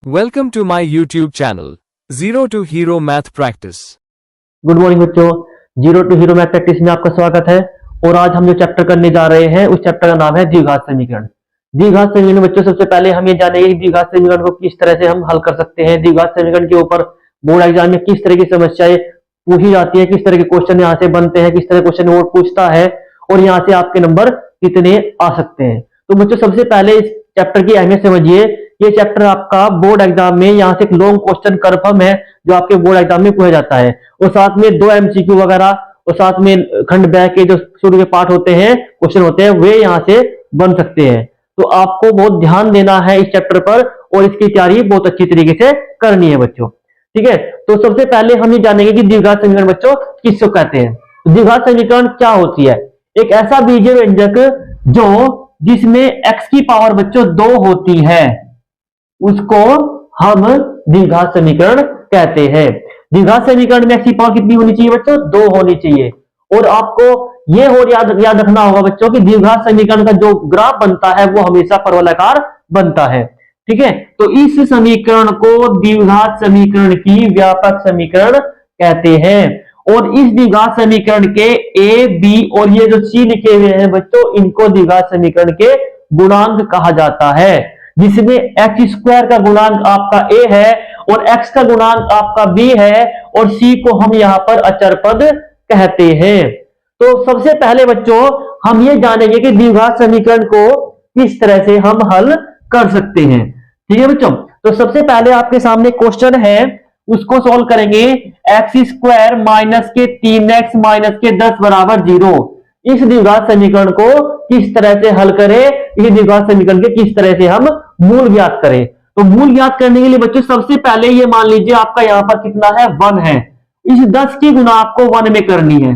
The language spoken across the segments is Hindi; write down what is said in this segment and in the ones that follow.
Welcome to my YouTube channel, Zero to Hero Math Practice. Good morning बच्चों, zero to hero math practice में आपका स्वागत है। और आज हम जो चैप्टर करने जा रहे हैं उस चैप्टर का नाम है द्विघात समीकरण। द्विघात समीकरण बच्चों, सबसे पहले हम ये जानेंगे कि द्विघात समीकरण को किस तरह से हम हल कर सकते हैं। द्विघात समीकरण के ऊपर बोर्ड एग्जाम में किस तरह की समस्याएं पूछी जाती है, किस तरह के क्वेश्चन यहाँ से बनते हैं, किस तरह क्वेश्चन बोर्ड पूछता है और यहाँ से आपके नंबर कितने आ सकते हैं। तो बच्चों सबसे पहले इस चैप्टर की अहमियत समझिए। ये चैप्टर आपका बोर्ड एग्जाम में यहाँ से एक लॉन्ग क्वेश्चन कंफर्म है जो आपके बोर्ड एग्जाम में पूछा जाता है, और साथ में 2 MCQ वगैरह और साथ में खंड बैक के जो शुरू के पार्ट होते हैं, क्वेश्चन होते हैं, वे यहाँ से बन सकते हैं। तो आपको बहुत ध्यान देना है इस चैप्टर पर और इसकी तैयारी बहुत अच्छी तरीके से करनी है बच्चों। ठीक है, तो सबसे पहले हम ये जानेंगे कि द्विघात समीकरण बच्चों किसको कहते हैं। द्विघात समीकरण क्या होती है? एक ऐसा बीजीय व्यंजक जो जिसमें x की पावर बच्चों 2 होती है, उसको हम द्विघात समीकरण कहते हैं। द्विघात समीकरण में x की पावर कितनी होनी चाहिए बच्चों? 2 होनी चाहिए। और आपको ये और याद रखना होगा बच्चों कि द्विघात समीकरण का जो ग्राफ बनता है वो हमेशा परवलयाकार बनता है। ठीक है, तो इस समीकरण को द्विघात समीकरण की व्यापक समीकरण कहते हैं। और इस द्विघात समीकरण के a, b और ये जो c लिखे हुए हैं बच्चों, इनको द्विघात समीकरण के गुणांक कहा जाता है, जिसमें एक्स स्क्वायर का गुणांक आपका a है और x का गुणांक आपका b है और c को हम यहाँ पर अचर पद कहते हैं। तो सबसे पहले बच्चों हम ये जानेंगे कि द्विघात समीकरण को किस तरह से हम हल कर सकते हैं। ठीक है बच्चों, तो सबसे पहले आपके सामने क्वेश्चन है, उसको सॉल्व करेंगे। एक्स स्क्वायर माइनस के 3x माइनस के 10 बराबर 0। इस द्विघात समीकरण को किस तरह से हल करें, इस द्विघात समीकरण के किस तरह से हम मूल ज्ञात करें। तो मूल ज्ञात करने के लिए बच्चों सबसे पहले ये मान लीजिए आपका यहाँ पर कितना है, 1 है। इस 10 की गुणा आपको 1 में करनी है,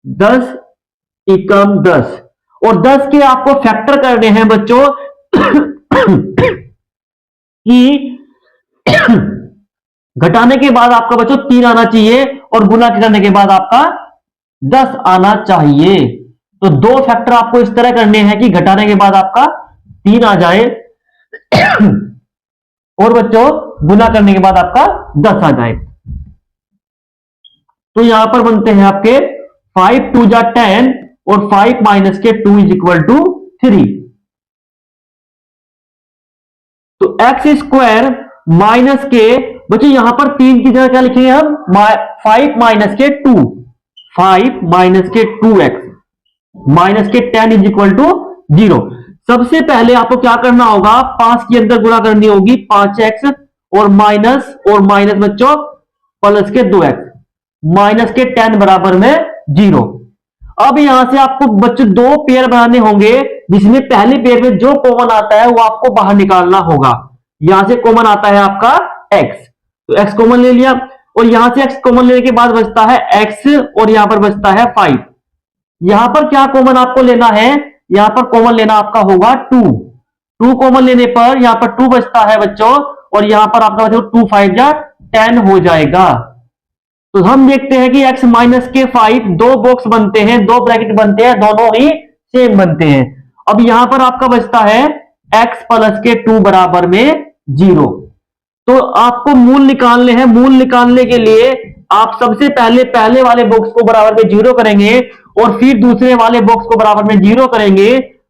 10 एकम 10, और 10 के आपको फैक्टर करने हैं बच्चों कि घटाने के बाद आपका बच्चों 3 आना चाहिए और गुणा करने के बाद आपका 10 आना चाहिए। तो 2 फैक्टर आपको इस तरह करने हैं कि घटाने के बाद आपका 3 आ जाए और बच्चों गुणा करने के बाद आपका 10 आ जाए। तो यहां पर बनते हैं आपके 5 2 जा 10 और 5 माइनस के 2 इज इक्वल टू 3। तो एक्स स्क्वायर माइनस के बच्चों यहां पर 3 की जगह क्या लिखेंगे हम, 5 माइनस के 2, 5 माइनस के 2x माइनस के 10 इज इक्वल टू 0। सबसे पहले आपको क्या करना होगा, 5 के अंदर गुणा करनी होगी 5x और माइनस बच्चों प्लस के 2x माइनस के 10 बराबर में 0। अब यहां से आपको बच्चों 2 पेयर बनाने होंगे, जिसमें पहले पेयर में जो कॉमन आता है वो आपको बाहर निकालना होगा। यहां से कॉमन आता है आपका x, तो x कॉमन ले लिया और यहां से x कॉमन लेने के बाद बचता है x और यहां पर बचता है 5। यहां पर क्या कॉमन आपको लेना है, यहां पर कॉमन लेना आपका होगा 2 कॉमन लेने पर यहां पर 2 बचता है बच्चों और यहां पर आपका बच्चों 2 5 जा 10 हो जाएगा। तो हम देखते हैं कि x माइनस के 5 2 बॉक्स बनते हैं, 2 ब्रैकेट बनते हैं, दोनों ही सेम बनते हैं। अब यहां पर आपका बचता है x प्लस के 2 बराबर में 0। तो आपको मूल निकालने हैं। मूल निकालने के लिए आप सबसे पहले वाले बॉक्स को बराबर में 0 करेंगे और फिर दूसरे वाले बॉक्स को बराबर में 0 करेंगे।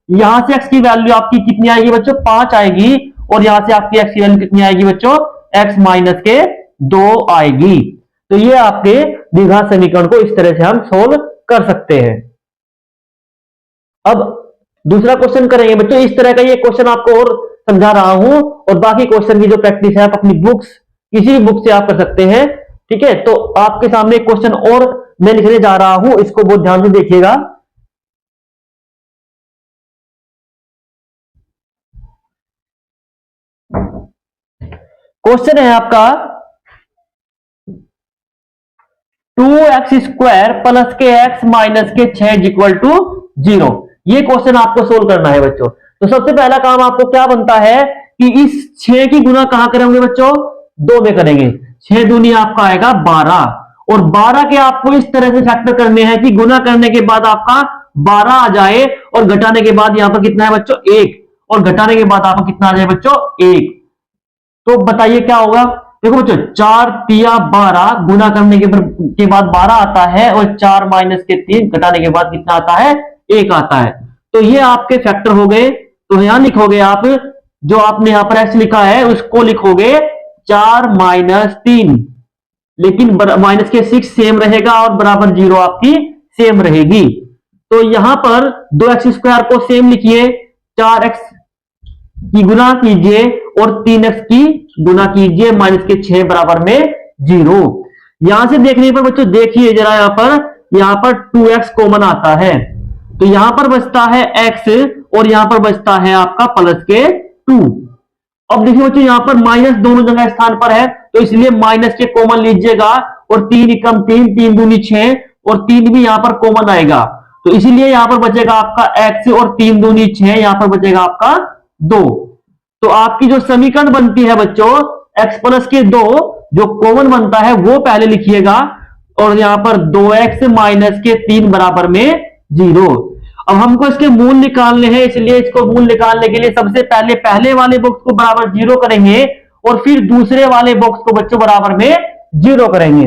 यहां से x की वैल्यू आपकी कितनी आएगी बच्चों, 5 आएगी और यहां से आपकी x की वैल्यू कितनी आएगी बच्चों, x माइनस के 2 आएगी। तो ये आपके द्विघात समीकरण को इस तरह से हम सोल्व कर सकते हैं। अब दूसरा क्वेश्चन करेंगे बच्चों। इस तरह का ये क्वेश्चन आपको और समझा रहा हूं और बाकी क्वेश्चन की जो प्रैक्टिस है आप अपनी बुक्स, किसी भी बुक से आप कर सकते हैं। ठीक है, तो आपके सामने क्वेश्चन और मैं लिखने जा रहा हूं, इसको बहुत ध्यान से देखिएगा। क्वेश्चन है आपका 2x स्क्वायर प्लस के x माइनस के 6 इक्वल टू 0। ये क्वेश्चन आपको सोल्व करना है बच्चों। तो सबसे पहला काम आपको क्या बनता है कि इस 6 की गुणा कहां करेंगे बच्चों, 2 में करेंगे। 6 दूनी आपका आएगा 12 और 12 के आपको इस तरह से फैक्टर करने हैं कि गुणा करने के बाद आपका 12 आ जाए और घटाने के बाद यहां पर कितना है बच्चों, 1, और घटाने के बाद आपको कितना आ जाए बच्चों, 1। तो बताइए क्या होगा। देखो बच्चों 4 तिया 12 गुना करने के बाद 12 आता है और 4 माइनस के 3 घटाने के बाद कितना आता है, 1 आता है। तो ये आपके फैक्टर हो गए। तो यहां लिखोगे आप, जो आपने यहां पर एक्स लिखा है उसको लिखोगे 4 माइनस 3, लेकिन माइनस के 6 सेम रहेगा और बराबर 0 आपकी सेम रहेगी। तो यहां पर 2x² को सेम लिखिए, 4x की गुना कीजिए और 3x की गुना कीजिए, माइनस के 6 बराबर में 0। यहां से देखने पर बच्चों देखिए जरा, यहां पर 2x कॉमन आता है, तो यहां पर बचता है x और यहां पर बचता है आपका प्लस के 2। अब देखिए बच्चों यहां पर माइनस दोनों जगह स्थान पर है, तो इसलिए माइनस के कॉमन लीजिएगा और 3 एकम 3, 3 दूनी 6 और 3 भी यहां पर कॉमन आएगा, तो इसीलिए यहां पर बचेगा आपका x और 3 दूनी 6, यहां पर बचेगा आपका 2। तो आपकी जो समीकरण बनती है बच्चों x प्लस के 2, जो कॉमन बनता है वो पहले लिखिएगा और यहां पर 2x माइनस के 3 बराबर में 0। अब हमको इसके मूल निकालने हैं, इसलिए इसको मूल निकालने के लिए सबसे पहले पहले वाले बॉक्स को बराबर 0 करेंगे और फिर दूसरे वाले बॉक्स को बच्चों बराबर में 0 करेंगे।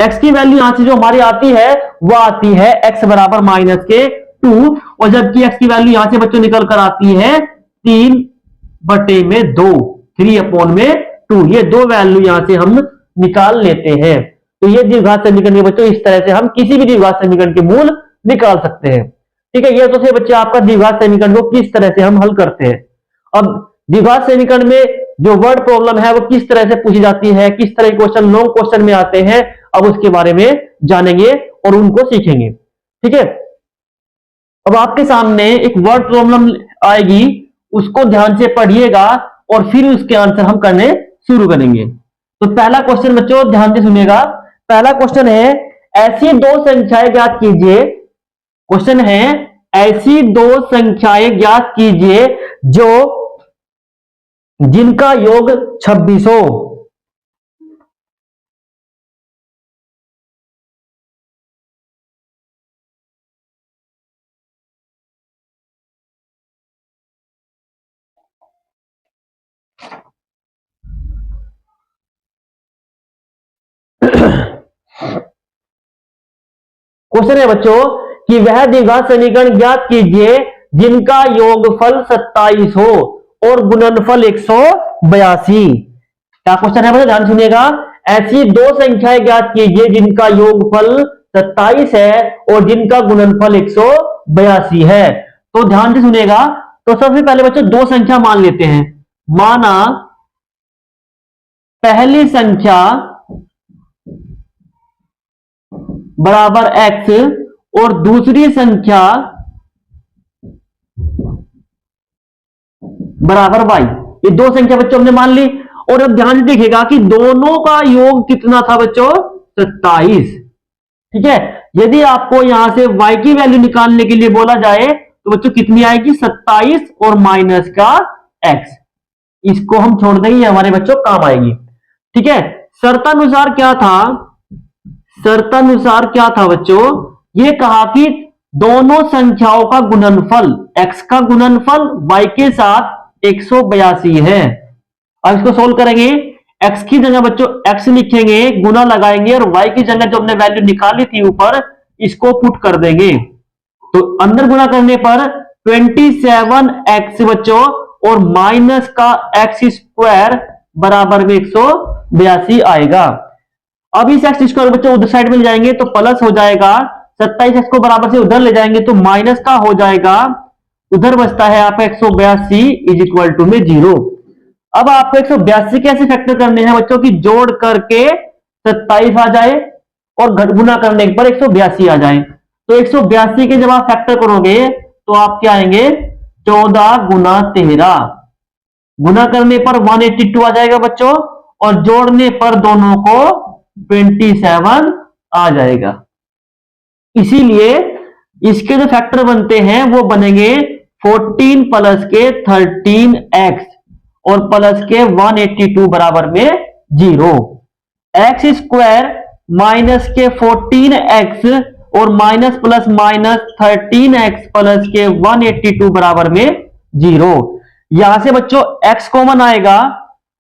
x की वैल्यू यहां से जो हमारी आती है वो आती है x बराबर माइनस के 2, और जबकि x की वैल्यू यहां से बच्चों निकल कर आती है 3/2, 3/2। ये दो वैल्यू यहां से हम निकाल लेते हैं। तो ये द्विघात समीकरण के बच्चों इस तरह से हम किसी भी द्विघात समीकरण के मूल निकाल सकते हैं। ठीक है, ये तो से बच्चे आपका द्विघात समीकरण को किस तरह से हम हल करते हैं। अब द्विघात समीकरण में जो वर्ड प्रॉब्लम है वो किस तरह से पूछी जाती है, किस तरह के क्वेश्चन लॉन्ग क्वेश्चन में आते हैं, अब उसके बारे में जानेंगे और उनको सीखेंगे। ठीक है, अब आपके सामने एक वर्ड प्रॉब्लम आएगी, उसको ध्यान से पढ़िएगा और फिर उसके आंसर हम करने शुरू करेंगे। तो पहला क्वेश्चन बच्चों ध्यान से सुनिएगा। पहला क्वेश्चन है, ऐसी दो संख्याएं ज्ञात कीजिए। क्वेश्चन है, ऐसी दो संख्याएं ज्ञात कीजिए जो जिनका योग 26 हो। क्वेश्चन है बच्चों कि वह द्विघात समीकरण ज्ञात कीजिए जिनका योगफल 27 हो और गुणनफल 182। क्या क्वेश्चन है बच्चों, ध्यान सुनिएगा। ऐसी दो संख्याएं ज्ञात कीजिए जिनका योगफल 27 है और जिनका गुणनफल 182 है। तो ध्यान से सुनिएगा। तो सबसे पहले बच्चों दो संख्या मान लेते हैं। माना पहली संख्या बराबर x और दूसरी संख्या बराबर y। ये दो संख्या बच्चों हमने मान ली, और अब ध्यान से देखिएगा कि दोनों का योग कितना था बच्चों, 27। ठीक है, यदि आपको यहां से y की वैल्यू निकालने के लिए बोला जाए तो बच्चों कितनी आएगी, 27 और माइनस का x। इसको हम छोड़ देंगे, हमारे बच्चों काम आएगी। ठीक है, शर्तानुसार क्या था, शर्तानुसार क्या था बच्चों, ये कहा कि दोनों संख्याओं का गुणनफल, x का गुणनफल y के साथ 182 है। अब इसको सोल्व करेंगे। x की जगह बच्चों x लिखेंगे, गुना लगाएंगे और y की जगह जो हमने वैल्यू निकाली थी ऊपर, इसको पुट कर देंगे। तो अंदर गुना करने पर 27x बच्चों और माइनस का x² बराबर में 182 आएगा। अब इस x² बच्चों उधर साइड में ले जाएंगे तो प्लस हो जाएगा, 27x को बराबर से उधर ले जाएंगे तो माइनस का हो जाएगा, उधर बचता है आपका 182 इज इक्वल टू में 0। अब आपको 182 कैसे फैक्टर करने हैं बच्चों की, जोड़ करके 27 आ जाए और गुना करने पर 182 आ जाए। तो 182 के जब आप फैक्टर करोगे तो आपके आएंगे 14 गुना 13, गुना करने पर 182 आ जाएगा बच्चों और जोड़ने पर दोनों को 27 आ जाएगा। इसीलिए इसके जो फैक्टर बनते हैं वो बनेंगे 14 प्लस के 13x और प्लस के 182 बराबर में 0। x² माइनस के 14x और minus plus minus 13x plus के 182 बराबर में 0। यहां से बच्चों x कॉमन आएगा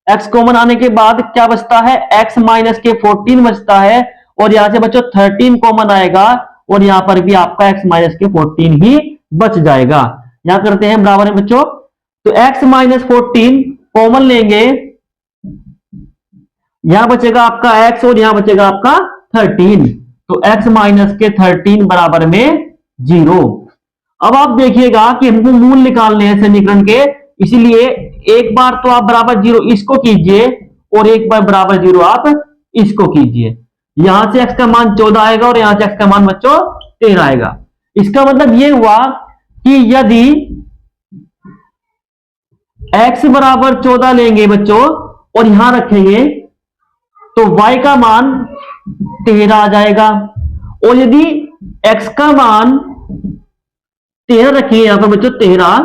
x कॉमन आने के बाद क्या बचता है, x माइनस के 14 बचता है, और यहां से बच्चों 13 कॉमन आएगा, और यहां पर भी आपका x माइनस के 14 ही बच जाएगा। यहां करते हैं बराबर है बच्चों, तो x माइनस 14 कॉमन लेंगे, यहां बचेगा आपका x और यहां बचेगा आपका 13, तो x माइनस के 13 बराबर में 0। अब आप देखिएगा कि हमको मूल निकालने हैं समीकरण के, इसीलिए एक बार तो आप बराबर 0 इसको कीजिए और एक बार बराबर 0 आप इसको कीजिए। यहां से x का मान 14 आएगा और यहां से x का मान बच्चों 13 आएगा। इसका मतलब यह हुआ कि यदि x बराबर 14 लेंगे बच्चों और यहां रखेंगे तो y का मान 13 आ जाएगा, और यदि x का मान 13 रखिए यहां पर बच्चों 13,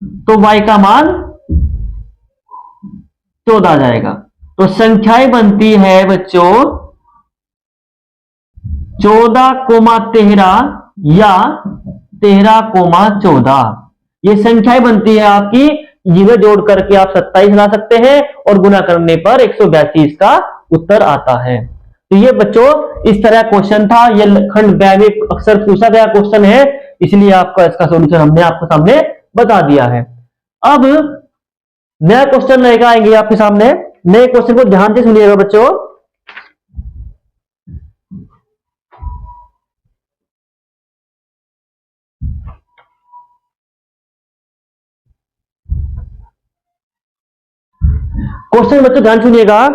तो y का मान 14 आ जाएगा। तो संख्याएं बनती है बच्चों 14,13 या 13,14। ये संख्याएं बनती है आपकी, जिन्हें जोड़ करके आप 27 ला सकते हैं और गुना करने पर 182 का उत्तर आता है। तो ये बच्चों इस तरह क्वेश्चन था, ये खंड ब में अक्सर पूछा गया क्वेश्चन है, इसलिए आपका इसका सॉल्यूशन हमने आपको सामने बता दिया है। अब नया क्वेश्चन लेकर आएंगे आपके सामने, नए क्वेश्चन को ध्यान से सुनिएगा बच्चों। क्वेश्चन बच्चों ध्यान सुनिएगा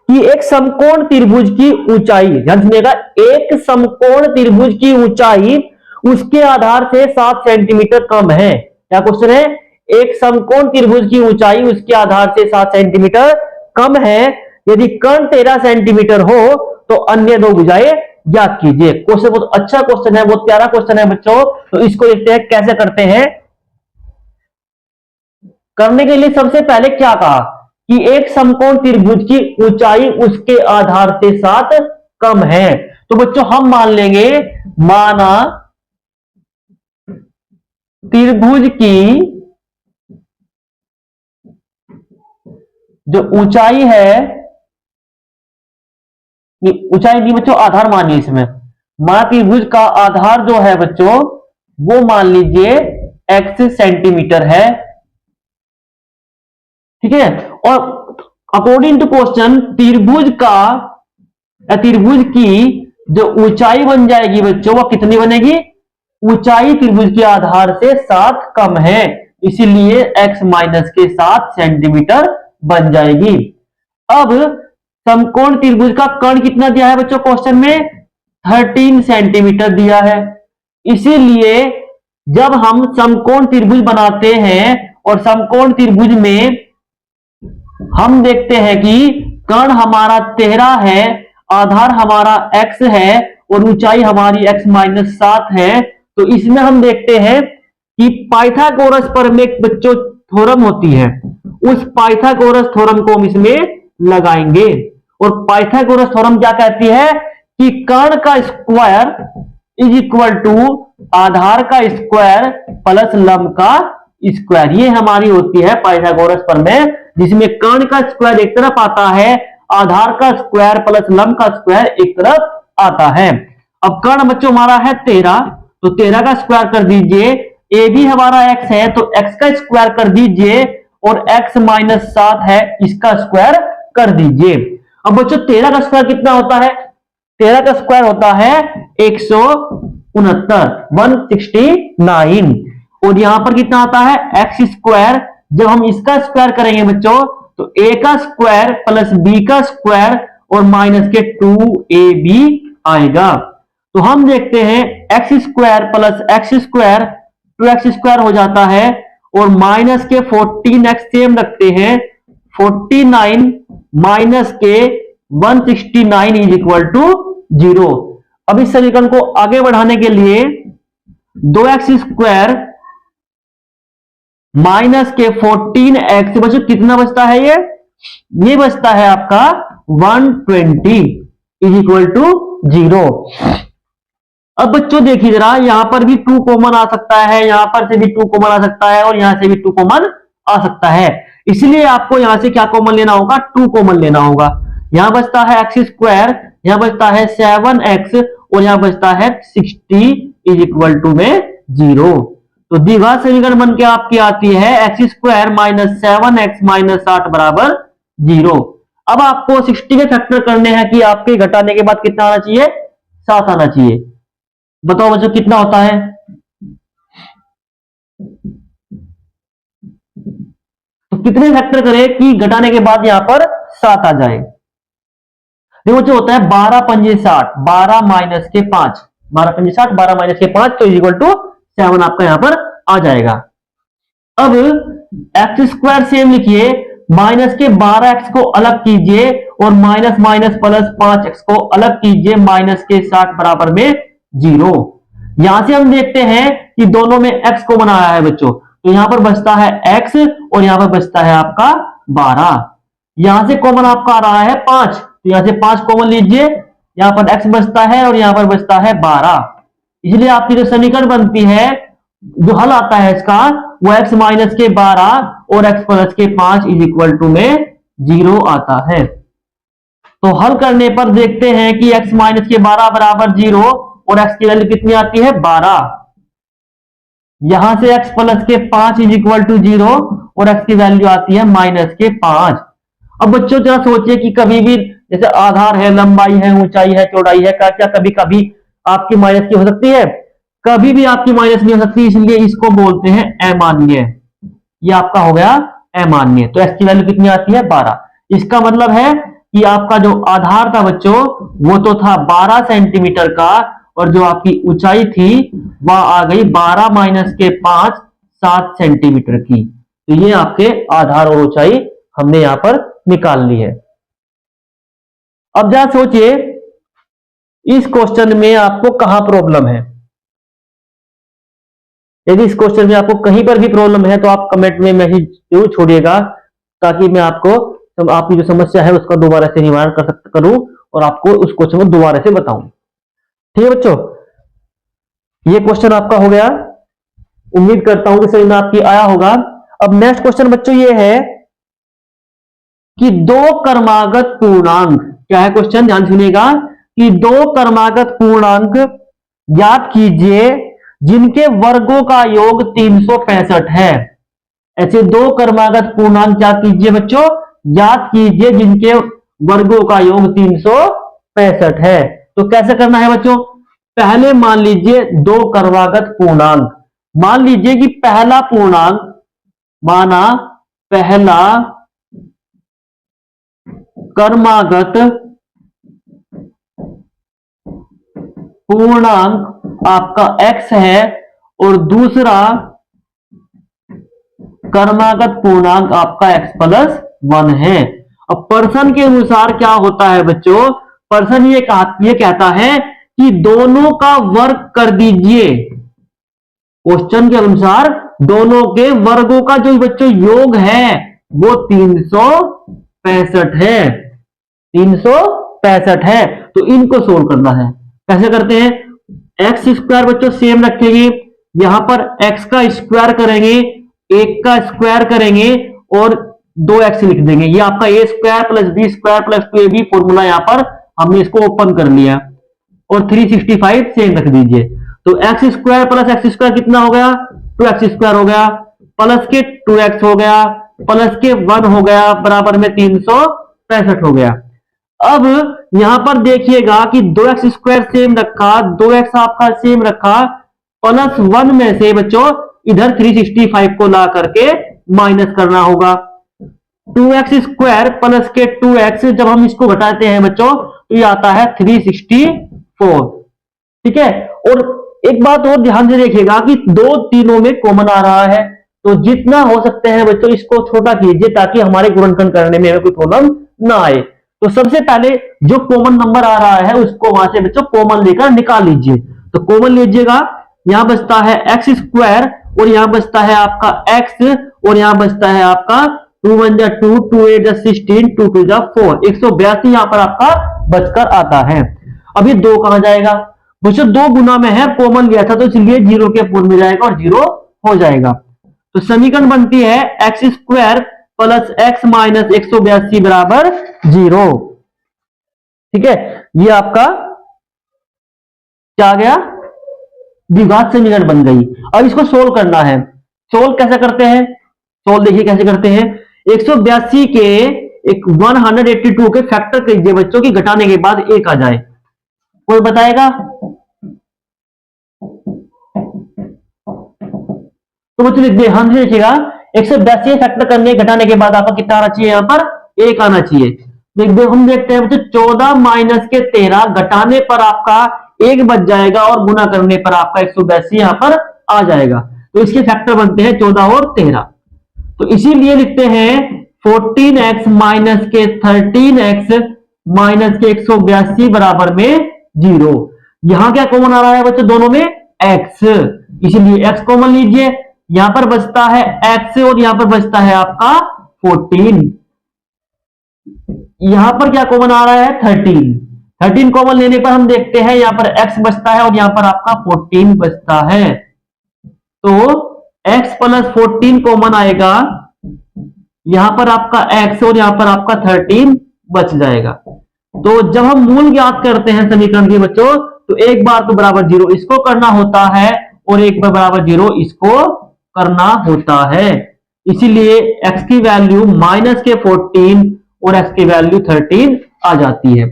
कि एक समकोण त्रिभुज की ऊंचाई, ध्यान सुनिएगा, एक समकोण त्रिभुज की ऊंचाई उसके आधार से 7 सेंटीमीटर कम है। क्या क्वेश्चन है, एक समकोण त्रिभुज की ऊंचाई उसके आधार से 7 सेंटीमीटर कम है, यदि कर्ण 13 सेंटीमीटर हो तो अन्य दो भुजाएं ज्ञात कीजिए। क्वेश्चन बहुत अच्छा क्वेश्चन है, बहुत प्यारा क्वेश्चन है बच्चों। तो इसको देखते हैं कैसे करते हैं। करने के लिए सबसे पहले क्या कहा कि एक समकोण त्रिभुज की ऊंचाई उसके आधार से 7 कम है। तो बच्चों हम मान लेंगे, माना त्रिभुज की जो ऊंचाई है, ये ऊंचाई नहीं बच्चों, आधार मानिए इसमें, माना त्रिभुज का आधार जो है बच्चों वो मान लीजिए x सेंटीमीटर है, ठीक है। और अकॉर्डिंग टू क्वेश्चन त्रिभुज की जो ऊंचाई बन जाएगी बच्चों वो कितनी बनेगी, ऊंचाई त्रिभुज के आधार से 7 कम है, इसीलिए x माइनस के 7 सेंटीमीटर बन जाएगी। अब समकोण त्रिभुज का कर्ण कितना दिया है बच्चों क्वेश्चन में, 13 सेंटीमीटर दिया है, इसीलिए जब हम समकोण त्रिभुज बनाते हैं और समकोण त्रिभुज में हम देखते हैं कि कर्ण हमारा 13 है, आधार हमारा x है और ऊंचाई हमारी x माइनस 7 है, तो इसमें हम देखते हैं कि पाइथागोरस प्रमेय बच्चों थ्योरम होती है, उस पाइथागोरस थ्योरम को हम इसमें लगाएंगे। और पाइथागोरस थ्योरम क्या कहती है कि कर्ण का स्क्वायर इज इक्वल टू आधार का स्क्वायर प्लस लंब का स्क्वायर, ये हमारी होती है पाइथागोरस प्रमेय, जिसमें कर्ण का स्क्वायर एक तरफ आता है, आधार का स्क्वायर प्लस लंब का स्क्वायर एक तरफ आता है। अब कर्ण बच्चों हमारा है 13, तो 13 का स्क्वायर कर दीजिए, ए भी हमारा x है तो x का स्क्वायर कर दीजिए, और x माइनस 7 है इसका स्क्वायर कर दीजिए। अब बच्चों 13 का स्क्वायर कितना होता है, 13 का स्क्वायर होता है 169, और यहां पर कितना आता है x स्क्वायर, जब हम इसका स्क्वायर करेंगे बच्चों तो a का स्क्वायर प्लस b का स्क्वायर और माइनस के 2ab आएगा। तो हम देखते हैं x square plus x square 2x square हो जाता है, और माइनस के 14x सेम रखते हैं, 49 माइनस के 169 इज इक्वल टू 0। अब इस समीकरण को आगे बढ़ाने के लिए 2x स्क्वायर माइनस के 14x बच्चों कितना बचता है, ये बचता है आपका 120 इज इक्वल टू 0। अब बच्चों देखिए जरा, यहां पर भी 2 कॉमन आ सकता है, यहां पर से भी 2 कॉमन आ सकता है और यहां से भी 2 कॉमन आ सकता है, इसलिए आपको यहां से क्या कॉमन लेना होगा, 2 कॉमन लेना होगा। यहां बचता है एक्स स्क्वायर, यहां बचता है 7x और यहां बचता है 60 इज इक्वल टू में 0। तो द्विघात समीकरण बन के आपकी आती है x square minus 7x minus 60 बराबर 0। अब आपको 60 के फैक्टर करने हैं कि आपके घटाने के बाद कितना आना चाहिए, 7 आना चाहिए। बताओ बच्चों कितना होता है, तो कितने फैक्टर करें कि घटाने के बाद यहां पर 7 आ जाए। देखो जो होता है 12 पंजे 60, 12 माइनस के 5, 12 पंजे 60, 12 माइनस के 5 तो इक्वल टू 7 आपका यहां पर आ जाएगा। अब एक्स स्क्वायर सेम लिखिए, माइनस के 12x को अलग कीजिए और माइनस माइनस प्लस 5x को अलग कीजिए, माइनस के 60 बराबर में 0। यहां से हम देखते हैं कि दोनों में x को बनाया है बच्चों, तो यहां पर बचता है x और यहां पर बचता है आपका 12। यहां से कॉमन आपका आ रहा है 5, तो यहां से 5 कॉमन लीजिए, यहां पर x बचता है और यहां पर बचता है 12। इसलिए आपकी जो समीकरण बनती है, जो हल आता है इसका, वो x माइनस के 12 और x प्लस के 5 इज इक्वल टू में 0 आता है। तो हल करने पर देखते हैं कि x माइनस के 12 बराबर 0 और x की वैल्यू कितनी आती है, 12। यहां से x प्लस के 5 इज इक्वल टू 0 और x की वैल्यू आती है माइनस के 5। अब बच्चों जरा सोचिए कि कभी भी जैसे आधार है, लंबाई है, ऊंचाई है, चौड़ाई है, क्या कभी कभी आपकी माइनस की हो सकती है, कभी भी आपकी माइनस नहीं हो सकती, इसलिए इसको बोलते हैं अमान्य। ये आपका हो गया अमान्य। तो x की वैल्यू कितनी आती है, 12। इसका मतलब है कि आपका जो आधार था बच्चों वो तो था 12 सेंटीमीटर का, और जो आपकी ऊंचाई थी वह आ गई 12 माइनस के 5 7 सेंटीमीटर की। तो ये आपके आधार और ऊंचाई हमने यहां पर निकाल ली है। अब जरा सोचिए इस क्वेश्चन में आपको कहां प्रॉब्लम है। यदि इस क्वेश्चन में आपको कहीं पर भी प्रॉब्लम है तो आप कमेंट में मैसेज जरूर छोड़िएगा, ताकि मैं आपको तो आपकी जो समस्या है उसका दोबारा से निवारण करूं और आपको उस क्वेश्चन को दोबारा से बताऊं। ठीक है बच्चों, ये क्वेश्चन आपका हो गया। उम्मीद करता हूं कि समझ में आपकी आया होगा। अब नेक्स्ट क्वेश्चन बच्चों ये है कि दो क्रमागत पूर्णांक, क्या है क्वेश्चन, ध्यान सुनिएगा, कि दो क्रमागत पूर्णांक ज्ञात कीजिए जिनके वर्गों का योग 365 है। ऐसे दो क्रमागत पूर्णांक क्या कीजिए बच्चों, ज्ञात कीजिए जिनके वर्गों का योग 365 है। तो कैसे करना है बच्चों, पहले मान लीजिए दो क्रमागत पूर्णांक, मान लीजिए कि पहला पूर्णांक माना, पहला क्रमागत पूर्णांक आपका x है और दूसरा क्रमागत पूर्णांक आपका x प्लस 1 है। अब पर्सन के अनुसार क्या होता है बच्चों, पर्सन ये कहता है कि दोनों का वर्ग कर दीजिए। क्वेश्चन के अनुसार दोनों के वर्गों का जो बच्चों योग है वो 365 है, 365 है। तो इनको सोल्व करना है। कैसे करते हैं, एक्स स्क्वायर बच्चों सेम रखेंगे, यहां पर एक्स का स्क्वायर करेंगे, एक का स्क्वायर करेंगे और 2x लिख देंगे। ये आपका a square plus b square plus 2ab formula यहां पर हमने इसको ओपन कर लिया और 365 सेम रख दीजिए। तो x square plus x square कितना हो गया, 2x स्क्वायर हो गया, प्लस के 2x हो गया, प्लस के 1 हो गया, बराबर में 365 हो गया। अब यहां पर देखिएगा कि 2x स्क्वायर सेम रखा, 2x आपका सेम रखा, प्लस 1 में से बच्चों इधर 365 को ला करके माइनस करना होगा। 2x स्क्वायर प्लस के 2x जब हम इसको घटाते हैं बच्चों तो ये आता है 364। ठीक है, और एक बात और ध्यान से देखिएगा कि दो तीनों में कॉमन आ रहा है, तो जितना हो सकते हैं बच्चों इसको छोटा कीजिए ताकि हमारे गुणनखंड करने में कोई प्रॉब्लम ना आए। तो सबसे पहले जो कॉमन नंबर आ रहा है उसको वहां से बच्चों कॉमन लेकर निकाल लीजिए। तो कॉमन लीजिएगा, यहां बचता है एक्स स्क्वायर और यहां बचता है आपका x और यहां बचता है आपका 2 1 जा 2, 2 8 जा 16, 2 2 जा 4, 182 यहां पर आपका बचकर आता है। अभी 2 कहां जाएगा बच्चों, 2 गुना में है, कॉमन लिया था तो इसलिए 0 के पूर्व में जाएगा और 0 हो जाएगा। तो समीकरण बनती है x square plus x minus 182 बराबर 0। ठीक है, ये आपका क्या आ गया, द्विघात समीकरण बन गई। अब इसको सोल्व करना है। सोल्व कैसे करते हैं, सोल्व देखिए कैसे करते हैं। 182 के एक 182 के फैक्टर कीजिए बच्चों की, घटाने के बाद एक आ जाए, कोई बताएगा? तो बच्चों ध्यान से देखिएगा, 182 फैक्टर करने घटाने के बाद आपका कितना आना चाहिए, यहां पर एक आना चाहिए। हम देखते हैं बच्चों 14 माइनस के 13 घटाने पर आपका एक बच जाएगा और गुना करने पर आपका 182 यहां पर आ जाएगा। तो इसके फैक्टर बनते हैं 14 और 13। तो इसीलिए लिखते हैं 14x माइनस के 13x माइनस के 182 बराबर में 0। यहां क्या कॉमन आ रहा है बच्चों, दोनों में x, इसीलिए x कॉमन लीजिए। यहां पर बचता है x और यहां पर बचता है आपका 14। यहां पर क्या कॉमन आ रहा है, 13 कॉमन लेने पर हम देखते हैं यहां पर x बचता है और यहां पर आपका 14 बचता है। तो x प्लस 14 कॉमन आएगा, यहां पर आपका x और यहां पर आपका 13 बच जाएगा। तो जब हम मूल ज्ञात करते हैं समीकरण के बच्चों, तो एक बार तो बराबर 0 इसको करना होता है और एक बार बराबर 0 इसको करना होता है। इसीलिए x की वैल्यू माइनस के 14 और x की वैल्यू 13 आ जाती है।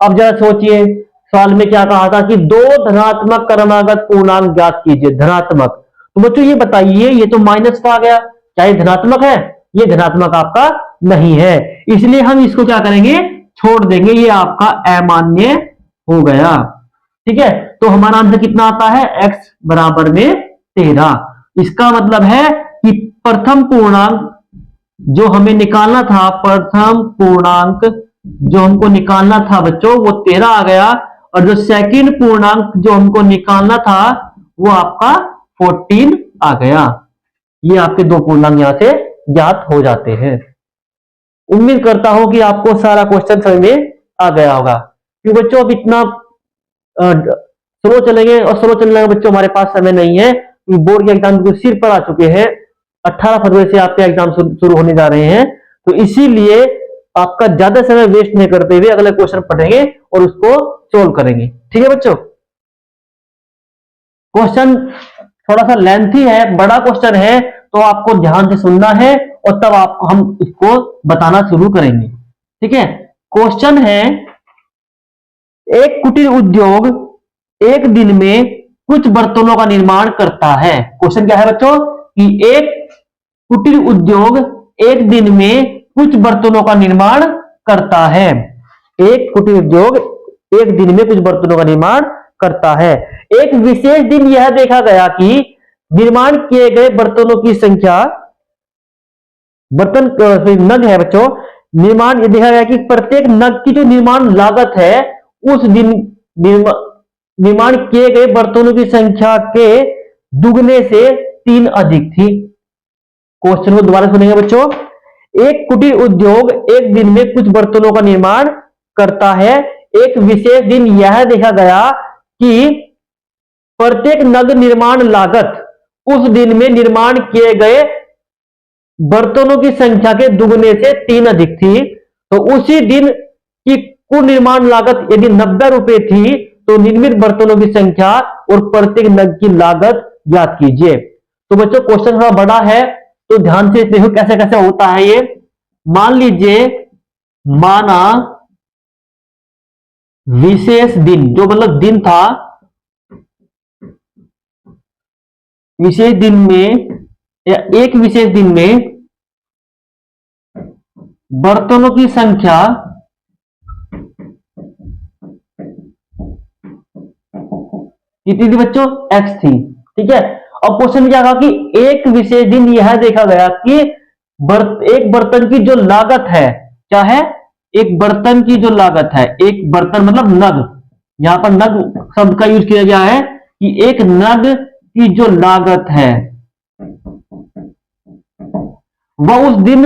अब जरा सोचिए, सवाल में क्या कहा था कि दो धनात्मक क्रमागत पूर्णांक ज्ञात कीजिए, धनात्मक। तो बच्चों ये बताइए, ये तो माइनस का आ गया, क्या ये धनात्मक है? ये धनात्मक आपका नहीं है, इसलिए हम इसको क्या करेंगे, छोड़ देंगे, ये आपका अमान्य हो गया। ठीक है, तो हमारा आंसर कितना आता है, x बराबर में 13। इसका मतलब है कि प्रथम पूर्णांक जो हमें निकालना था, प्रथम पूर्णांक जो हमको निकालना था बच्चों, वो 13 आ गया, और जो सेकंड पूर्णांक जो हमको निकालना था वो आपका 14 आ गया। ये आपके दो पूर्णांक यहां से ज्ञात हो जाते हैं। उम्मीद करता हूं कि आपको सारा क्वेश्चन समझ में आ गया होगा। क्योंकि बच्चों अब इतना स्लो चलेंगे, और स्लो चलने का बच्चों हमारे पास समय नहीं है, बोर्ड के एग्जाम बिल्कुल सिर पर आ चुके हैं। 18 फरवरी से आपके एग्जाम शुरू होने जा रहे हैं, तो इसीलिए आपका ज्यादा समय वेस्ट नहीं करते हुए अगले क्वेश्चन पढ़ेंगे और उसको सोल्व करेंगे। ठीक है बच्चों, क्वेश्चन थोड़ा सा लेंथी है, बड़ा क्वेश्चन है, तो आपको ध्यान से सुनना है और तब आपको हम इसको बताना शुरू करेंगे। ठीक है, क्वेश्चन है, एक कुटीर उद्योग एक दिन में कुछ बर्तनों का निर्माण करता है। क्वेश्चन क्या है बच्चों कि एक कुटीर उद्योग एक दिन में कुछ बर्तनों का निर्माण करता है। एक कुटीर उद्योग एक दिन में कुछ बर्तनों का निर्माण करता है। एक विशेष दिन यह देखा गया कि निर्माण किए गए बर्तनों की संख्या, बर्तन नग है बच्चों, निर्माण ये देखा गया कि प्रत्येक नग की जो निर्माण लागत है उस दिन निर्माण किए गए बर्तनों की संख्या के दुगने से 3 अधिक थी। क्वेश्चन को दोबारा सुनेंगे बच्चों। एक कुटीर उद्योग एक दिन में कुछ बर्तनों का निर्माण करता है। एक विशेष दिन यह देखा गया कि प्रत्येक नग निर्माण लागत उस दिन में निर्माण किए गए बर्तनों की संख्या के दुगने से 3 अधिक थी। तो उसी दिन की कुल निर्माण लागत यदि 90 रुपए थी, तो निर्मित बर्तनों की संख्या और प्रत्येक नग की लागत ज्ञात कीजिए। तो बच्चों क्वेश्चन थोड़ा बड़ा है, तो ध्यान से देखो कैसे कैसे होता है ये। मान लीजिए, माना विशेष दिन, जो मतलब दिन था, विशेष दिन में या एक विशेष दिन में बर्तनों की संख्या कितनी थी बच्चों, x थी। ठीक है, अब क्वेश्चन में क्या कहा कि एक विशेष दिन यह देखा गया कि एक बर्तन की जो लागत है, क्या है, एक बर्तन की जो लागत है, एक बर्तन मतलब नग, यहां पर नग शब्द का यूज किया गया है कि एक नग की जो लागत है वह उस दिन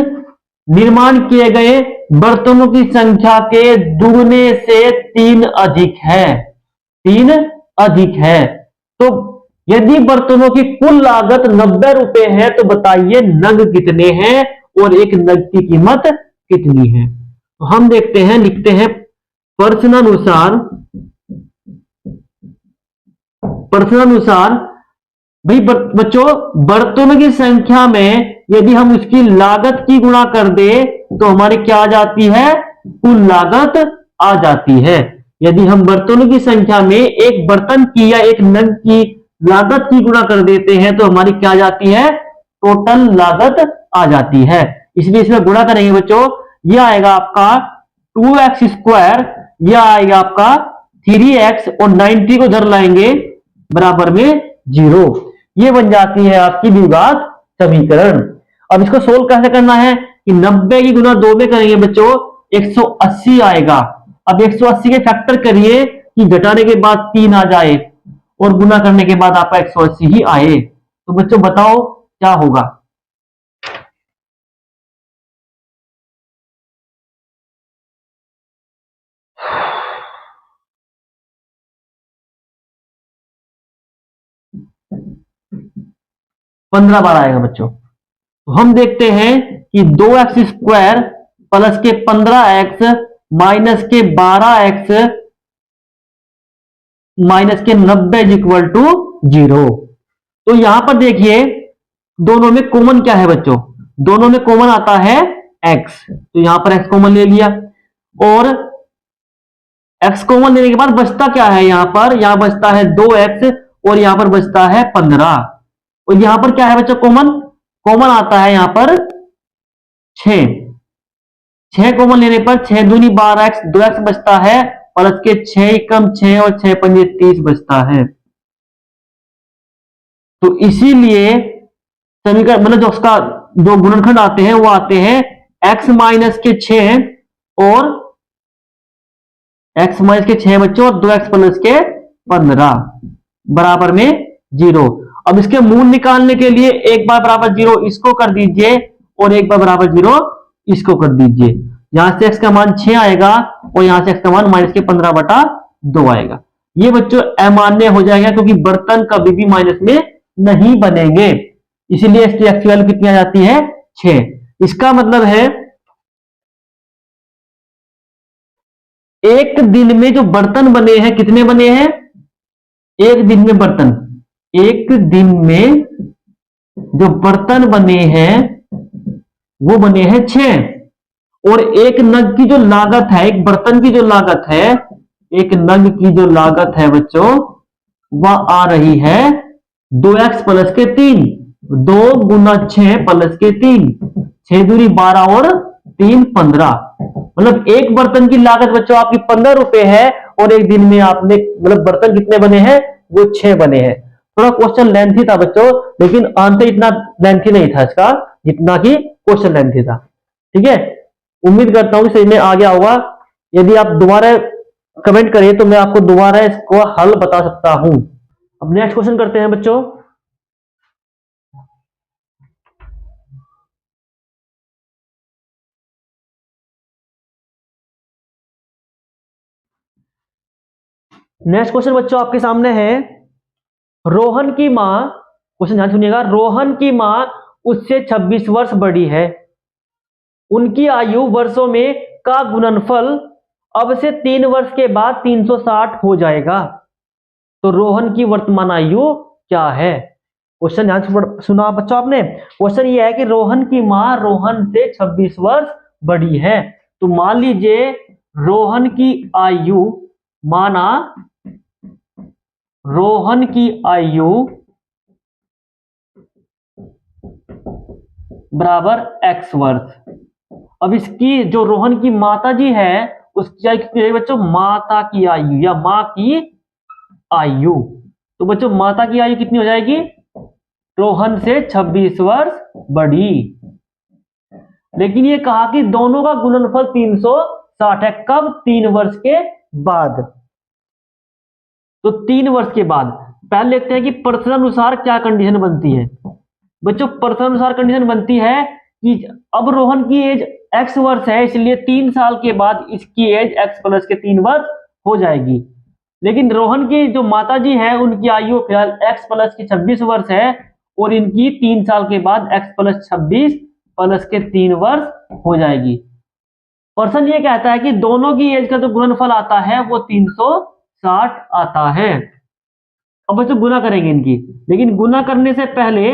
निर्माण किए गए बर्तनों की संख्या के दुगने से 3 अधिक है, 3 अधिक है। तो यदि बर्तनों की कुल लागत 90 रुपए है, तो बताइए नग कितने हैं और एक नग की कीमत कितनी है। तो हम देखते हैं, लिखते हैं प्रश्नानुसार भाई बच्चों, बर्तनों की संख्या में यदि हम उसकी लागत की गुणा कर दे तो हमारी क्या आ जाती है, कुल लागत आ जाती है। यदि हम बर्तनों की संख्या में एक बर्तन की या एक नग की लागत की गुणा कर देते हैं तो हमारी क्या आ जाती है, टोटल लागत आ जाती है। इसलिए इसमें गुणा करेंगे बच्चों, यह आएगा आपका 2x², यह आएगा आपका 3x और 90 को इधर लाएंगे बराबर में 0। ये बन जाती है आपकी द्विघात समीकरण। अब इसको सोल्व कैसे करना है कि 90 की गुना 2 में करेंगे बच्चों 180 आएगा। अब 180 के फैक्टर करिए कि घटाने के बाद 3 आ जाए और गुना करने के बाद आपका 180 ही आए। तो बच्चों बताओ क्या होगा। पंद्रह बार आएगा बच्चों। तो हम देखते हैं कि 2x² प्लस के 15x माइनस के 12x माइनस के 90 इज इक्वल टू 0। तो यहां पर देखिए दोनों में कॉमन क्या है बच्चों, दोनों में कॉमन आता है x। तो यहां पर x कॉमन ले लिया और x कॉमन लेने के बाद बचता क्या है, यहां बचता है 2x और यहां पर बचता है 15। और यहां पर क्या है बच्चों, कॉमन आता है यहां पर 6 कॉमन लेने पर 6 दूनी 12x, 2x बचता है प्लस के 6 कम 6 और 6 पंजे 30 बचता है। तो इसीलिए समीकरण मतलब जो उसका जो गुणनखंड आते हैं वो आते हैं x माइनस के 6 और x माइनस के 6 बच्चों और 2x प्लस के 15 बराबर में 0। अब इसके मूल निकालने के लिए एक बार बराबर 0 इसको कर दीजिए और एक बार बराबर 0 इसको कर दीजिए। यहां से x का मान 6 आएगा और यहां से x का मान माइनस के 15/2 आएगा। ये बच्चों अमान्य हो जाएगा क्योंकि बर्तन कभी भी माइनस में नहीं बनेंगे, इसीलिए इसकी x की वैल्यू कितनी आ जाती है 6। इसका मतलब है एक दिन में जो बर्तन बने हैं, कितने बने हैं, एक दिन में बर्तन, एक दिन में जो बर्तन बने हैं वो बने हैं 6। और एक नग की जो लागत है, एक बर्तन की जो लागत है, एक नग की जो लागत है बच्चों वह आ रही है 2x प्लस के 3, 2 गुना 6 प्लस के 3, 6 दूनी 12 और 3 15। मतलब एक बर्तन की लागत बच्चों आपकी 15 रुपए है और एक दिन में आपने मतलब बर्तन कितने बने हैं, वो 6 बने हैं। थोड़ा क्वेश्चन लेंथी था बच्चों, लेकिन आंसर इतना लेंथी नहीं था इसका जितना कि क्वेश्चन लेंथी था। ठीक है, उम्मीद करता हूं समझ में आ गया होगा। यदि आप दोबारा कमेंट करें तो मैं आपको दोबारा इसको हल बता सकता हूं। अब नेक्स्ट क्वेश्चन करते हैं बच्चों। नेक्स्ट क्वेश्चन बच्चों आपके सामने है, रोहन की मां, क्वेश्चन ध्यान सुनिएगा, रोहन की मां उससे 26 वर्ष बड़ी है, उनकी आयु वर्षों में का गुणनफल अब से 3 वर्ष के बाद 360 हो जाएगा, तो रोहन की वर्तमान आयु क्या है। क्वेश्चन ध्यान से सुना बच्चों आपने। क्वेश्चन ये है कि रोहन की मां रोहन से 26 वर्ष बड़ी है। तो मान लीजिए रोहन की आयु, माना रोहन की आयु बराबर x वर्ष। अब इसकी जो रोहन की माता जी है उसकी आयु कितनी है बच्चों, माता की आयु या मां की आयु। तो बच्चों माता की आयु कितनी हो जाएगी, रोहन से 26 वर्ष बड़ी। लेकिन ये कहा कि दोनों का गुणनफल 360 है, कब, 3 वर्ष के बाद। तो 3 वर्ष के बाद पहले देखते हैं कि प्रश्नानुसार क्या कंडीशन बनती है। बच्चों प्रश्नानुसार कंडीशन बनती है कि अब रोहन की एज x वर्ष है, इसलिए 3 साल के बाद इसकी एज x प्लस के 3 वर्ष हो जाएगी। लेकिन रोहन की जो माता जी है उनकी आयु फिलहाल x प्लस की 26 वर्ष है और इनकी 3 साल के बाद x प्लस 26 प्लस के 3 वर्ष हो जाएगी। पर्सन ये कहता है कि दोनों की एज का जो गुणनफल आता है वो 360 आता है। अब बच्चों गुना करेंगे इनकी, लेकिन गुना करने से पहले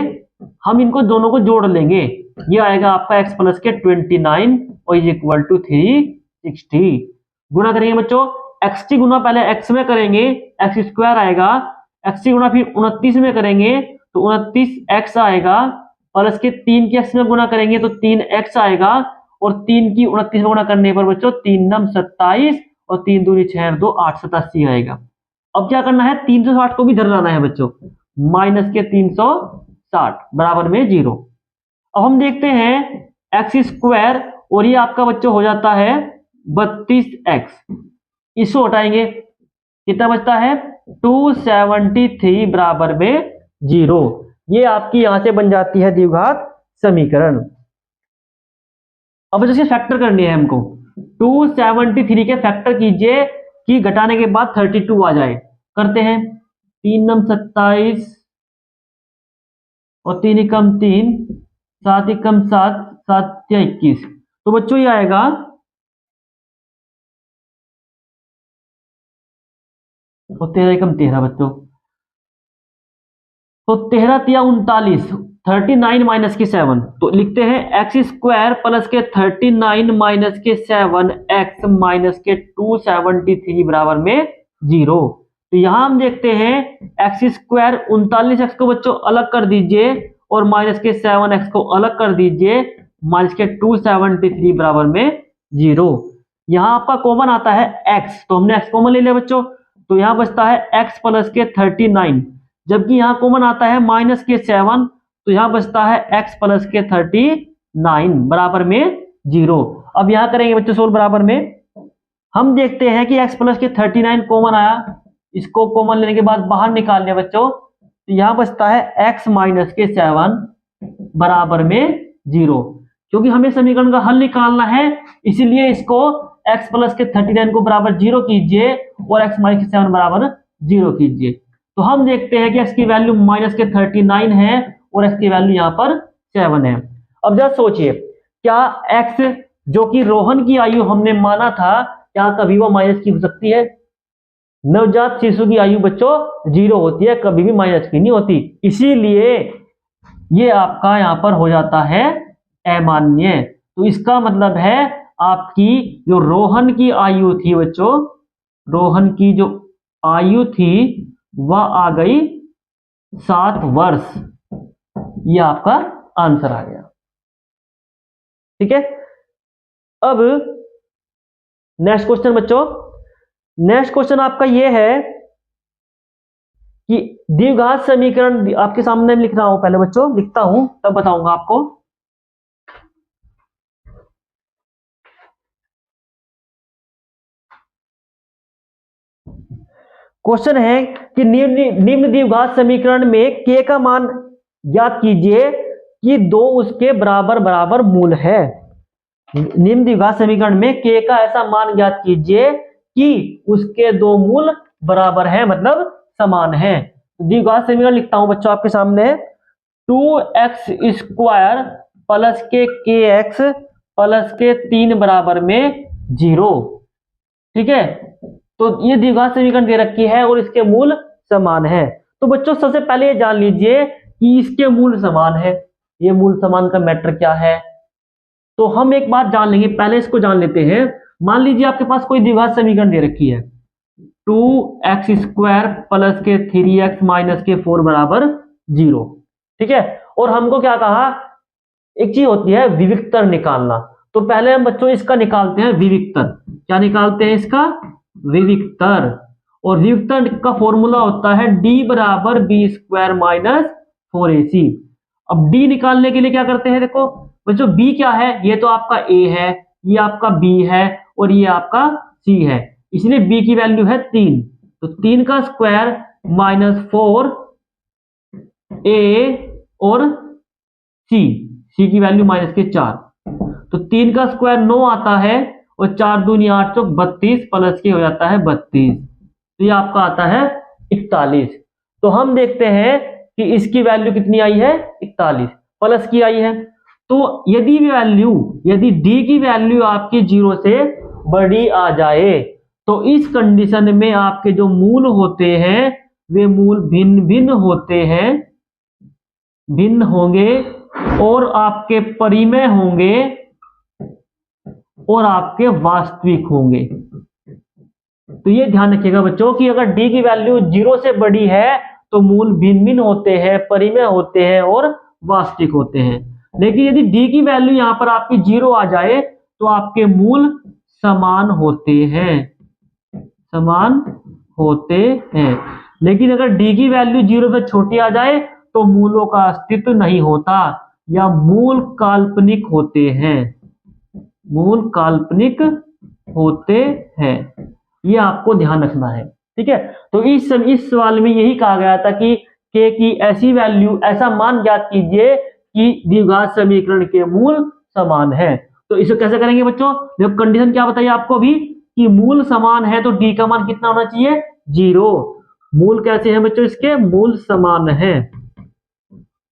हम इनको दोनों को जोड़ लेंगे। ये आएगा आपका x प्लस के 29 और इज इक्वल टू 360। गुना करेंगे बच्चों, x गुना पहले x में करेंगे, x स्क्वायर आएगा, x गुना फिर 29 में करेंगे तो 29x आएगा, प्लस के 3 के x में गुना करेंगे तो 3x आएगा, और 3 की 29 में गुना करने पर बच्चों 3 नम 27 और 3 दूनी 6 2 8 87 आएगा। अब क्या करना है, 360 को भी इधर लाना है बच्चों, माइनस के 360 बराबर में 0। अब हम देखते हैं एक्स स्क्वायर और ये आपका बच्चों हो जाता है 32x, इसको हटाएंगे कितना बचता है 273 बराबर में 0। ये आपकी यहां से बन जाती है द्विघात समीकरण। अब बच्चों फैक्टर करनी है हमको, 273 के फैक्टर कीजिए कि घटाने के बाद 32 आ जाए। करते हैं, 3 नम 27 और 3 एकम 3, 7 एकम 7, 7 या 21, तो बच्चों ये आएगा 13 एकम 13 बच्चों, तो 13 तिया 39, 39 माइनस के 7, तो लिखते हैं एक्स स्क्वायर प्लस के 39 माइनस के 7 एक्स माइनस के 273 बराबर में 0। तो यहां हम देखते हैं एक्स स्क्वायर 39x को बच्चों अलग कर दीजिए और माइनस के 7x को अलग कर दीजिए, माइनस के 273 बराबर में 0। यहां आपका कॉमन आता है x, तो हमने x कॉमन ले लिया बच्चों, तो यहां बचता है x प्लस के 39, जबकि यहां कॉमन आता है माइनस के 7, तो यहां बचता है x प्लस के 39 बराबर में 0। अब यहां करेंगे बच्चों सोल्व, बराबर में हम देखते हैं कि x प्लस के 39 कॉमन आया, इसको कॉमन लेने के बाद बाहर निकाल लिया बच्चों, तो यहां बचता है x माइनस के 7 बराबर में 0। क्योंकि हमें समीकरण का हल निकालना है, इसीलिए इसको x प्लस के 39 को बराबर 0 कीजिए और x माइनस के 7 बराबर 0 कीजिए। तो हम देखते हैं कि x की वैल्यू माइनस के 39 है और x की वैल्यू यहाँ पर 7 है। अब जरा सोचिए, क्या x जो कि रोहन की आयु हमने माना था, क्या कभी वो माइनस की हो सकती है? नवजात शिशु की आयु बच्चों 0 होती है, कभी भी माइनस की नहीं होती, इसीलिए ये आपका यहां पर हो जाता है अमान्य। तो इसका मतलब है आपकी जो रोहन की आयु थी बच्चों, रोहन की जो आयु थी वह आ गई 7 वर्ष। ये आपका आंसर आ गया। ठीक है, अब नेक्स्ट क्वेश्चन बच्चों, नेक्स्ट क्वेश्चन आपका ये है कि द्विघात समीकरण आपके सामने लिख रहा हूं, पहले बच्चों लिखता हूं तब बताऊंगा आपको। क्वेश्चन है कि निम्न द्विघात समीकरण में k का मान ज्ञात कीजिए कि दो उसके बराबर बराबर मूल है। निम्न द्विघात समीकरण में k का ऐसा मान ज्ञात कीजिए कि उसके दो मूल बराबर है, मतलब समान है। द्विघात समीकरण लिखता हूं बच्चों आपके सामने, 2x स्क्वायर प्लस के kx प्लस के 3 बराबर में 0। ठीक है, तो ये द्विघात समीकरण दे रखी है और इसके मूल समान है। तो बच्चों सबसे पहले ये जान लीजिए कि इसके मूल समान है। ये मूल समान का मैटर क्या है, तो हम एक बात जान लेंगे, पहले इसको जान लेते हैं। मान लीजिए आपके पास कोई द्विघात समीकरण दे रखी है, 2x स्क्वायर प्लस के 3x माइनस के 4 बराबर 0। ठीक है, और हमको क्या कहा, एक चीज होती है विविक्तर निकालना। तो पहले हम बच्चों इसका निकालते हैं विविक्तर। क्या निकालते हैं इसका, विविक्तर। और विविक्तर का फॉर्मूला होता है d बराबर बी स्क्वायर माइनस 4ac। अब d निकालने के लिए क्या करते हैं, देखो बच्चों b क्या है, ये तो आपका a है, ये आपका b है और ये आपका c है, इसलिए b की वैल्यू है 3, तो 3 का स्क्वायर माइनस 4 a और c की वैल्यू माइनस के 4, तो 3 का स्क्वायर 9 आता है और 4 दूनी 8 चौक 32 प्लस के हो जाता है 32, तो ये आपका आता है 41। तो हम देखते हैं कि इसकी वैल्यू कितनी आई है, 41 प्लस की आई है। तो यदि डी की वैल्यू आपकी 0 से बड़ी आ जाए तो इस कंडीशन में आपके जो मूल होते हैं वे मूल भिन्न होंगे और आपके परिमेय होंगे और आपके वास्तविक होंगे। तो ये ध्यान रखिएगा बच्चों कि अगर डी की वैल्यू 0 से बड़ी है तो मूल भिन्न होते हैं, परिमेय होते हैं और वास्तविक होते हैं। लेकिन यदि डी की वैल्यू यहां पर आपकी 0 आ जाए तो आपके मूल समान होते हैं। लेकिन अगर डी की वैल्यू 0 से छोटी आ जाए तो मूलों का अस्तित्व नहीं होता या मूल काल्पनिक होते हैं। ये आपको ध्यान रखना है, ठीक है। तो इस सवाल में यही कहा गया था कि k की ऐसा मान ज्ञात कीजिए कि द्विघात समीकरण के मूल समान है। तो इसे कैसे करेंगे बच्चों? देखो कंडीशन क्या बताइए आपको अभी कि मूल समान है तो d का मान कितना होना चाहिए? 0। मूल कैसे हैं बच्चों इसके? मूल समान है।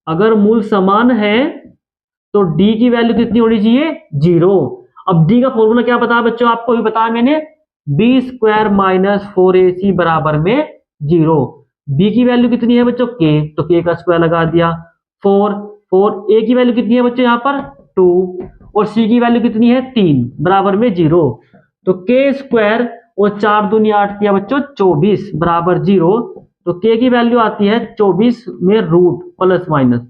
अगर मूल समान है तो d की वैल्यू कितनी होनी चाहिए? 0। अब d का फॉर्मूला क्या बताया बच्चों? आपको अभी बताया मैंने, b² - 4ac बराबर में 0। b की वैल्यू कितनी है बच्चों? k, तो k का स्क्वायर लगा दिया। 4 a की वैल्यू कितनी है बच्चों यहाँ पर? 2 और c की वैल्यू कितनी है? 3 बराबर में 0। तो k² और 4 दूनी 8 किया बच्चों 24 बराबर 0। तो k की वैल्यू आती है 24 में रूट प्लस माइनस,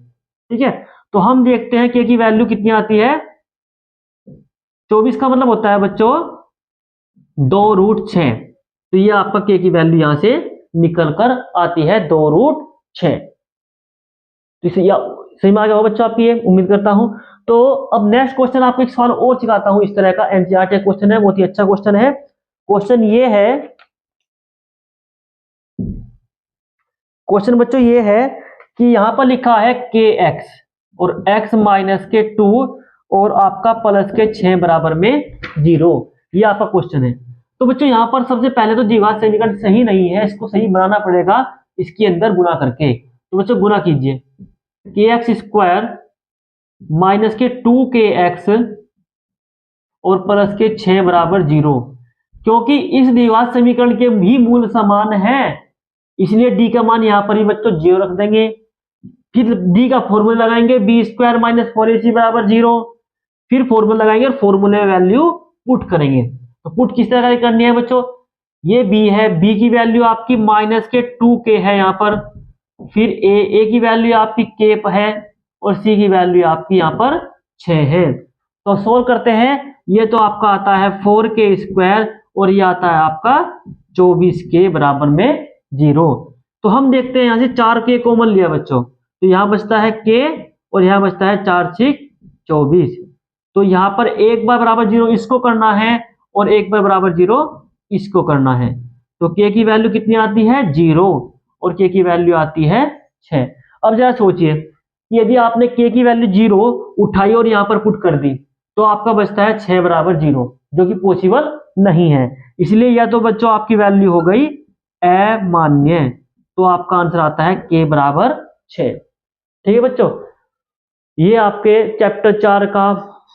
ठीक है। तो हम देखते हैं k की वैल्यू कितनी आती है। 24 का मतलब होता है बच्चों 2√6। तो ये आपका k की वैल्यू यहां से निकल कर आती है 2√6। तो इसे सही में आ गया होगा बच्चों आपकी, ये उम्मीद करता हूं। तो अब नेक्स्ट क्वेश्चन आपको एक सवाल और सिखाता हूं इस तरह का, एनसीईआरटी क्वेश्चन है, बहुत ही अच्छा क्वेश्चन है। क्वेश्चन बच्चों ये है कि यहां पर लिखा है kx और x माइनस के 2 और आपका प्लस के 6 बराबर में 0। ये आपका क्वेश्चन है। तो बच्चों यहां पर सबसे पहले तो द्विघात समीकरण सही नहीं है, इसको सही बनाना पड़ेगा इसके अंदर गुणा करके। तो बच्चों गुणा कीजिए, kx² माइनस के 2kx और प्लस के 6 बराबर 0। क्योंकि इस द्विघात समीकरण के भी मूल समान है इसलिए d का मान यहां पर ही बच्चों 0 रख देंगे। फिर d का फॉर्मूला लगाएंगे, b² - 4ac बराबर 0। फिर फॉर्मूला लगाएंगे और फॉर्मूले में वैल्यू पुट करेंगे। तो पुट किस तरह करनी है बच्चों? ये b है, b की वैल्यू आपकी माइनस के 2k है यहाँ पर। फिर a की वैल्यू आपकी k है और c की वैल्यू आपकी यहाँ पर 6 है। तो सोल्व करते हैं, ये तो आपका आता है 4k² और ये आता है आपका 24k बराबर में 0। तो हम देखते हैं यहां से 4k कॉमन लिया बच्चों, तो यहां बचता है k और यहां बचता है 4 6 24। तो यहां पर एक बार बराबर 0 इसको करना है और एक बार बराबर 0 इसको करना है। तो k की वैल्यू कितनी आती है? 0 और k की वैल्यू आती है 6। अब जरा सोचिए यदि आपने k की वैल्यू 0 उठाई और यहां पर पुट कर दी तो आपका बचता है 6 बराबर 0, जो कि पॉसिबल नहीं है। इसलिए या तो बच्चों आपकी वैल्यू हो गई अमान्य, तो आपका आंसर आता है k बराबर 6। ठीक है बच्चों, ये आपके चैप्टर 4 का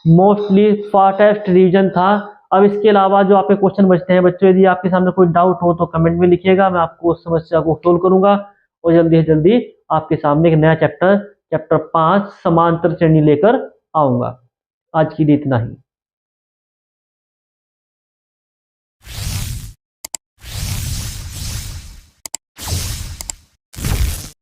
मोस्टली फास्टेस्ट रिवीजन था। अब इसके अलावा जो आपके क्वेश्चन बचते हैं बच्चों, यदि आपके सामने कोई डाउट हो तो कमेंट में लिखिएगा, मैं आपको उस समस्या को सोल्व करूंगा और जल्दी से जल्दी आपके सामने एक नया चैप्टर 5 समांतर श्रेणी लेकर आऊंगा। आज के लिए इतना ही।